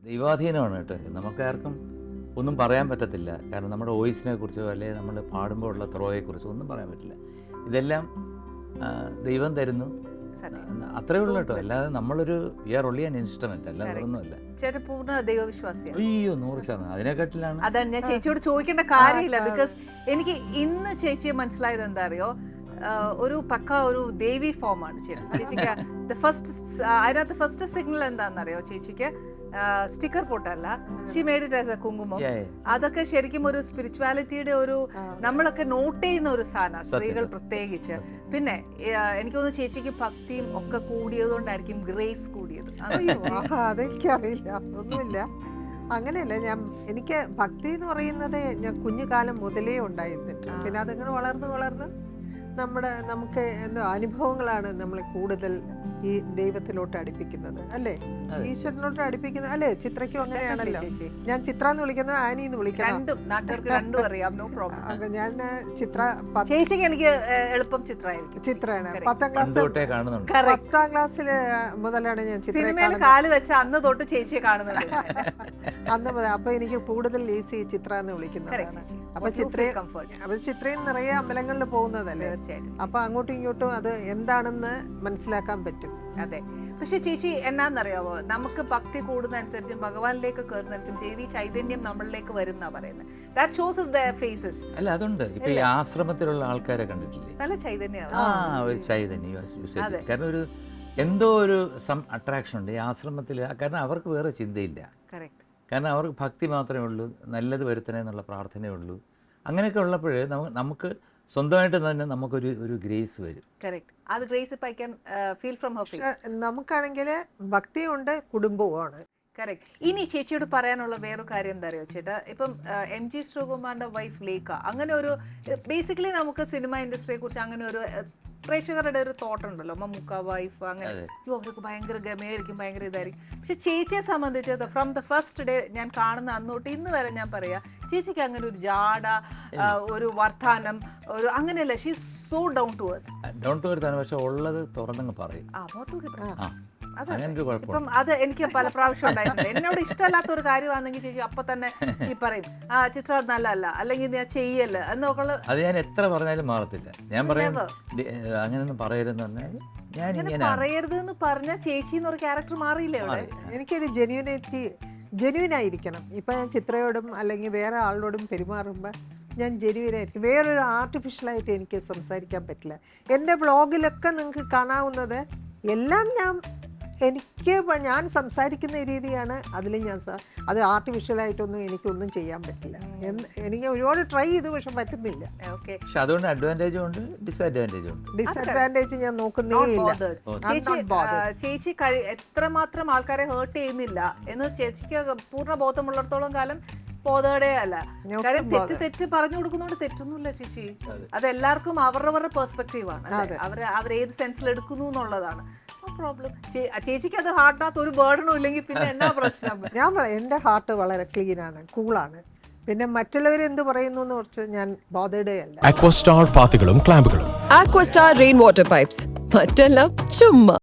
ദൈവാധീനമാണ് കേട്ടോ. നമുക്കാർക്കും ഒന്നും പറയാൻ പറ്റത്തില്ല. കാരണം നമ്മുടെ വോയിസിനെ കുറിച്ചോ അല്ലെങ്കിൽ നമ്മൾ പാടുമ്പോൾ ഉള്ള ത്രോയെക്കുറിച്ചോ ഒന്നും പറയാൻ പറ്റില്ല. ഇതെല്ലാം ദൈവം തരുന്നു, അത്രേ ഉള്ളൂ കേട്ടോ. അല്ലാതെ നമ്മളൊരു we are only an instrument, അല്ലാതെ ഒന്നുമല്ല. ചേട്ടൻ പൂർണ്ണ ദൈവവിശ്വാസിയാണ്. അയ്യോ 100%. അതിനെക്കാട്ടിലാണ്. അതാണ് ഞാൻ ചേച്ചിയോട് ചോദിക്കേണ്ട കാര്യമില്ല. ബിക്കോസ് എനിക്ക് ഇന്ന് ചേച്ചിയെ മനസ്സിലായത് എന്താ അറിയോ, ഒരു പക്ക ഒരു ദേവി ഫോമാണ് ചേച്ചിക്ക്. അതിനകത്ത് ഫസ്റ്റ് സിഗ്നൽ എന്താണെന്നറിയോ ചേച്ചിക്ക്? സ്റ്റിക്കർ പൊട്ടല്ല, she made it as a kumkumam. അതൊക്കെ ശരിക്കും ഒരു സ്പിരിച്വാലിറ്റിയുടെ ഒരു നമ്മളൊക്കെ നോട്ട് ചെയ്യുന്ന ഒരു സാധനം, സ്ത്രീകൾ പ്രത്യേകിച്ച്. പിന്നെ എനിക്ക് തോന്നുന്നു ചേച്ചിക്ക് ഭക്തിയും ഒക്കെ കൂടിയത് കൊണ്ടായിരിക്കും ഗ്രേസ് കൂടിയത്. അതെനിക്കറിയില്ല, ഒന്നുമില്ല, അങ്ങനെയല്ല. എനിക്ക് ഭക്തി എന്ന് പറയുന്നത് ഞാൻ കുഞ്ഞുകാലം മുതലേ ഉണ്ടായിരുന്നിട്ട്, പിന്നെ അതങ്ങനെ വളർന്ന് നമുക്ക് എന്തോ അനുഭവങ്ങളാണ് നമ്മളെ കൂടുതൽ ഈ ദൈവത്തിലോട്ട് അടുപ്പിക്കുന്നത്, അല്ലേ? ഈശ്വരനോട്ട് അടുപ്പിക്കുന്നത്, അല്ലേ? ചിത്രയ്ക്കും അങ്ങനെയാണല്ലോ. ഞാൻ ചിത്ര എന്ന് വിളിക്കുന്നത് ആനി എന്ന് വിളിക്കണം. ഞാൻ ചിത്ര. ചേച്ചിക്ക് എനിക്ക് എളുപ്പം ചിത്രയാണ്. 10ാം ക്ലാസ്സിൽ മുതലാണ് ഞാൻ സിനിമയിൽ കാല് വെച്ച അന്ന് തൊട്ട് ചേച്ചിയെ കാണുന്നുണ്ട്. അന്ന് മുതൽ. അപ്പൊ എനിക്ക് കൂടുതൽ ഈസി ചിത്ര എന്ന് വിളിക്കുന്നത്. അപ്പൊ ചിത്രയും നിറയെ അമ്പലങ്ങളിൽ പോകുന്നതല്ലേ, അപ്പൊ അങ്ങോട്ടും ഇങ്ങോട്ടും അത് എന്താണെന്ന് മനസ്സിലാക്കാൻ പറ്റും. അതെ. പക്ഷെ ചേച്ചി എന്നാന്നറിയാവോ, നമുക്ക് ഭക്തി കൂടുന്നതനുസരിച്ചും ഭഗവാനിലേക്ക് കയറുന്നതായിരിക്കും ദേവി ചൈതന്യം നമ്മളിലേക്ക് വരുന്ന പറയുന്നത്. That shows their faces. അല്ല, അതുണ്ട്. ഇപ്പൊ ഈ ആശ്രമത്തിലുള്ള ആൾക്കാരെ കണ്ടിട്ടില്ലേ? നല്ല ചൈതന്യം. ഒരു ചൈതന്യം. കാരണം ഒരു എന്തോ ഒരു അട്രാക്ഷൻ ഉണ്ട് ഈ ആശ്രമത്തിൽ. കാരണം അവർക്ക് വേറെ ചിന്തയില്ല. കാരണം അവർക്ക് ഭക്തി മാത്രമേ ഉള്ളൂ, നല്ലത് വരുത്തണേ എന്നുള്ള പ്രാർത്ഥനയേ ഉള്ളൂ. അങ്ങനെയൊക്കെ ഉള്ളപ്പോഴേ നമുക്ക് സ്വന്തമായിട്ട് തന്നെ നമുക്കൊരു ഗ്രേസ് വരും. നമുക്കാണെങ്കിൽ ഭക്തിയുണ്ട്, കുടുംബവുമാണ്. ഇനി ചേച്ചിയോട് പറയാനുള്ള വേറൊരു കാര്യം എന്താ അറിയോ ചേട്ടാ, ഇപ്പം MG ശ്രീകുമാറിന്റെ വൈഫ് ലേഖ, അങ്ങനെ ഒരു ബേസിക്കലി നമുക്ക് സിനിമ ഇൻഡസ്ട്രിയെ കുറിച്ച് അങ്ങനെ ഒരു പ്രേക്ഷകരുടെ ഒരു തോട്ട് ഉണ്ടല്ലോ, മമ്മൂക്ക വൈഫ് അങ്ങനെ, അവർക്ക് ഭയങ്കര ഗമയായിരിക്കും, ഭയങ്കര ഇതായിരിക്കും. പക്ഷെ ചേച്ചിയെ സംബന്ധിച്ച് ഫ്രം ദ ഫസ്റ്റ് ഡേ ഞാൻ കാണുന്ന അന്നോട്ട് ഇന്ന് വരെ ഞാൻ പറയാ, ചേച്ചിക്ക് അങ്ങനെ ഒരു ജാട, ഒരു വർത്താനം, ഒരു അങ്ങനെയല്ല. She so down to earth ആണ്. പക്ഷെ ഉള്ളത് തുറന്നങ്ങ് പറയും. ഇപ്പം അത് എനിക്ക് പല പ്രാവശ്യം ഉണ്ടായിട്ടുണ്ട്. എന്നോട് ഇഷ്ടമല്ലാത്ത ഒരു കാര്യമാണെങ്കിൽ ചേച്ചി അപ്പൊ തന്നെ ഈ പറയും, ചിത്ര നല്ലല്ല, അല്ലെങ്കിൽ ഞാൻ ചെയ്യല്ല എന്നൊക്കെ. അത് ഞാൻ എത്ര പറഞ്ഞാലും മാറത്തില്ല. ഞാൻ പറയാം അങ്ങനെയൊന്നും പറയരുതെന്ന് പറഞ്ഞാൽ പറയരുത് എന്ന് പറഞ്ഞ ചേച്ചി എന്നൊരു ക്യാരക്ടർ മാറിയില്ലേ അവിടെ? എനിക്കൊരു ജെന്യൂൻ ആയിരിക്കണം. ഇപ്പൊ ഞാൻ ചിത്രയോടും അല്ലെങ്കിൽ വേറെ ആളോടും പെരുമാറുമ്പോൾ ഞാൻ ജെന്യൂനായിരിക്കും. വേറൊരു ആർട്ടിഫിഷ്യലായിട്ട് എനിക്ക് സംസാരിക്കാൻ പറ്റില്ല. എൻ്റെ ബ്ലോഗിലൊക്കെ നിങ്ങൾക്ക് കാണാവുന്നത് എല്ലാം ഞാൻ സംസാരിക്കുന്ന രീതിയാണ്. അതിൽ അത് ആർട്ടിഫിഷ്യലായിട്ടൊന്നും എനിക്കൊന്നും ചെയ്യാൻ പറ്റില്ല. എനിക്ക് ഒരുപാട് ട്രൈ ചെയ്തു, പക്ഷെ പറ്റുന്നില്ല. അതുകൊണ്ട് അഡ്വാൻറ്റേജും ഡിസഡ്വാൻറ്റേജ് ഞാൻ നോക്കുന്നേ ഇല്ല. ചേച്ചി എത്രമാത്രം ആൾക്കാരെ ഹേർട്ട് ചെയ്യുന്നില്ല എന്ന് ചേച്ചിക്ക് പൂർണ്ണ ബോധമുള്ളിടത്തോളം കാലം ബോധയുടെ അല്ല. കാര്യം തെറ്റ് പറഞ്ഞു കൊടുക്കുന്നോണ്ട് തെറ്റൊന്നുമില്ല ചേച്ചി. അത് എല്ലാവർക്കും അവരുടെ പെർസ്പെക്റ്റീവാണ്. അവരേത് സെൻസിൽ എടുക്കുന്നു എന്നുള്ളതാണ് പ്രോബ്ലം. ചേച്ചിക്ക് അത് ഹാർട്ടിനകത്ത് ഒരു ബേർഡനും ഇല്ലെങ്കിൽ പിന്നെ എന്നാ പ്രശ്നം? ഞാൻ പറയാം, എൻ്റെ ഹാർട്ട് വളരെ ക്ലീനാണ്, കൂളാണ്. പിന്നെ മറ്റുള്ളവർ എന്ത് പറയുന്നു എന്ന് കുറിച്ച് ഞാൻ ബോധയുടെ അല്ല. അക്വസ്റ്റാർ പാത്തികളും ക്ലാമ്പുകളും, അക്വസ്റ്റാർ റെയിൻ വാട്ടർ പൈപ്സ്, മറ്റെല്ലാം ചുമ്മാ.